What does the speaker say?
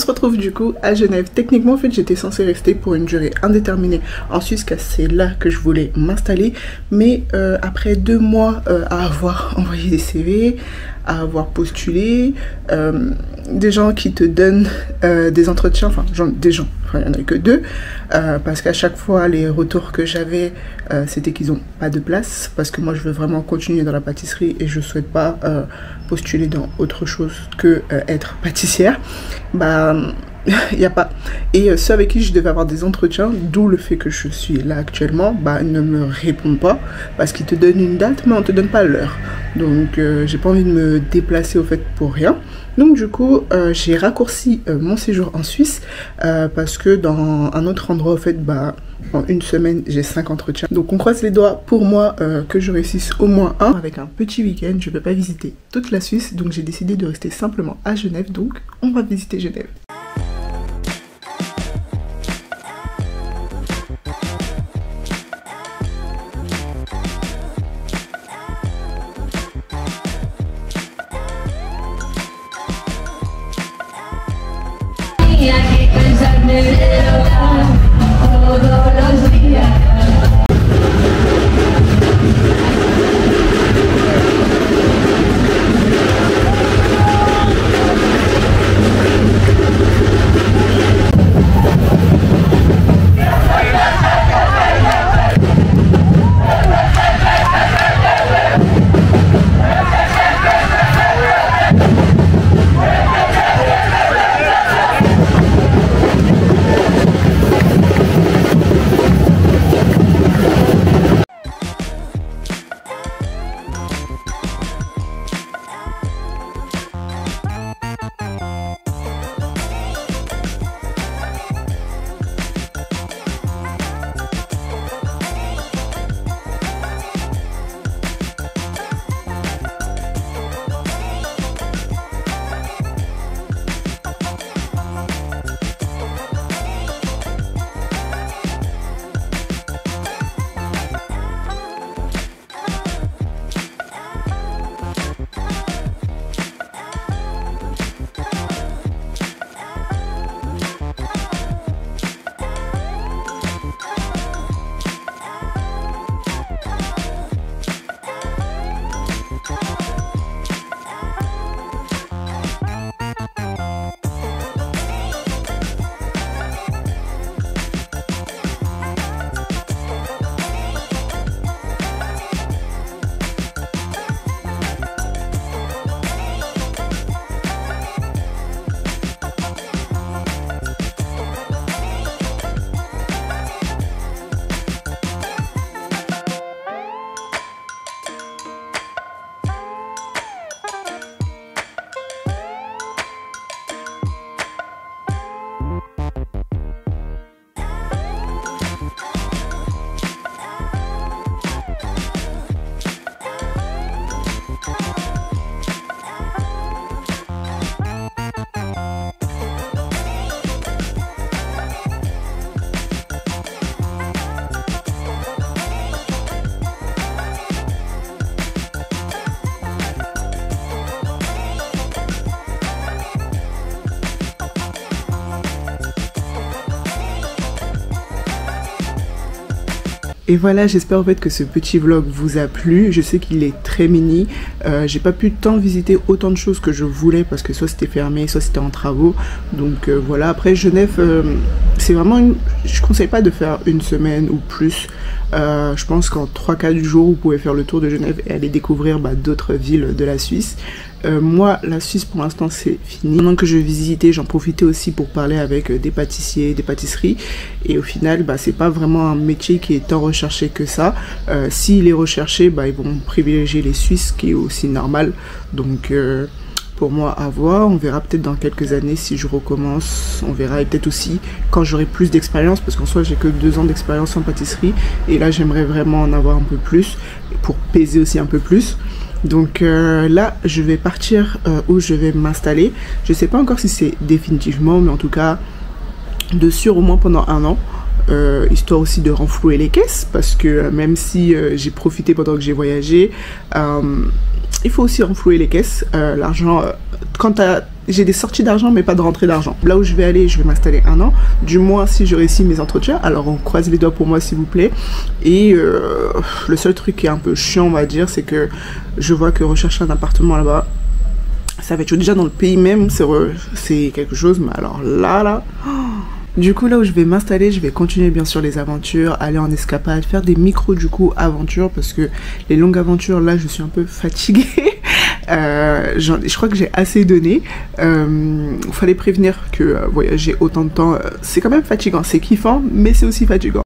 se retrouve du coup à Genève. Techniquement en fait j'étais censée rester pour une durée indéterminée en Suisse car c'est là que je voulais m'installer. Mais après 2 mois à avoir envoyé des CV, à avoir postulé, des gens qui te donnent des entretiens, enfin des gens, il n'y en a que 2, parce qu'à chaque fois les retours que j'avais c'était qu'ils n'ont pas de place, parce que moi je veux vraiment continuer dans la pâtisserie et je souhaite pas postuler dans autre chose que être pâtissière. Bah il n'y a pas. Et ceux avec qui je devais avoir des entretiens, d'où le fait que je suis là actuellement, bah ne me répondent pas parce qu'ils te donnent une date mais on te donne pas l'heure. Donc j'ai pas envie de me déplacer au fait pour rien. Donc du coup j'ai raccourci mon séjour en Suisse parce que dans un autre endroit au fait bah en 1 semaine j'ai 5 entretiens. Donc on croise les doigts pour moi que je réussisse au moins un. Avec un petit week-end je peux pas visiter toute la Suisse, donc j'ai décidé de rester simplement à Genève. Donc on va visiter Genève. Et voilà, j'espère en fait que ce petit vlog vous a plu. Je sais qu'il est très mini. J'ai pas pu tant visiter autant de choses que je voulais parce que soit c'était fermé, soit c'était en travaux. Donc voilà, après Genève, c'est vraiment une... Je conseille pas de faire 1 semaine ou plus. Je pense qu'en 3-4 jours, vous pouvez faire le tour de Genève et aller découvrir d'autres villes de la Suisse. Moi, la Suisse pour l'instant c'est fini. Pendant que je visitais, j'en profitais aussi pour parler avec des pâtissiers, des pâtisseries. Et au final, c'est pas vraiment un métier qui est tant recherché que ça. S'il est recherché, ils vont privilégier les Suisses, ce qui est aussi normal. Donc pour moi à voir, on verra peut-être dans quelques années si je recommence, on verra, et peut-être aussi quand j'aurai plus d'expérience, parce qu'en soi j'ai que 2 ans d'expérience en pâtisserie et là j'aimerais vraiment en avoir un peu plus pour peser aussi un peu plus. Donc là je vais partir où je vais m'installer. Je sais pas encore si c'est définitivement, mais en tout cas de sûr au moins pendant 1 an. Histoire aussi de renflouer les caisses, parce que même si j'ai profité pendant que j'ai voyagé, il faut aussi renflouer les caisses. L'argent, quand tu as j'ai des sorties d'argent mais pas de rentrée d'argent. Là où je vais aller, je vais m'installer 1 an, du moins si je réussis mes entretiens, alors on croise les doigts pour moi s'il vous plaît. Et le seul truc qui est un peu chiant on va dire, c'est que je vois que rechercher un appartement là-bas, ça va être déjà dans le pays même, c'est quelque chose, mais alors là... Du coup là où je vais m'installer, je vais continuer bien sûr les aventures, aller en escapade, faire des micros du coup aventures, parce que les longues aventures là je suis un peu fatiguée. Je crois que j'ai assez donné. Fallait prévenir que voyager autant de temps, c'est quand même fatigant, c'est kiffant mais c'est aussi fatigant.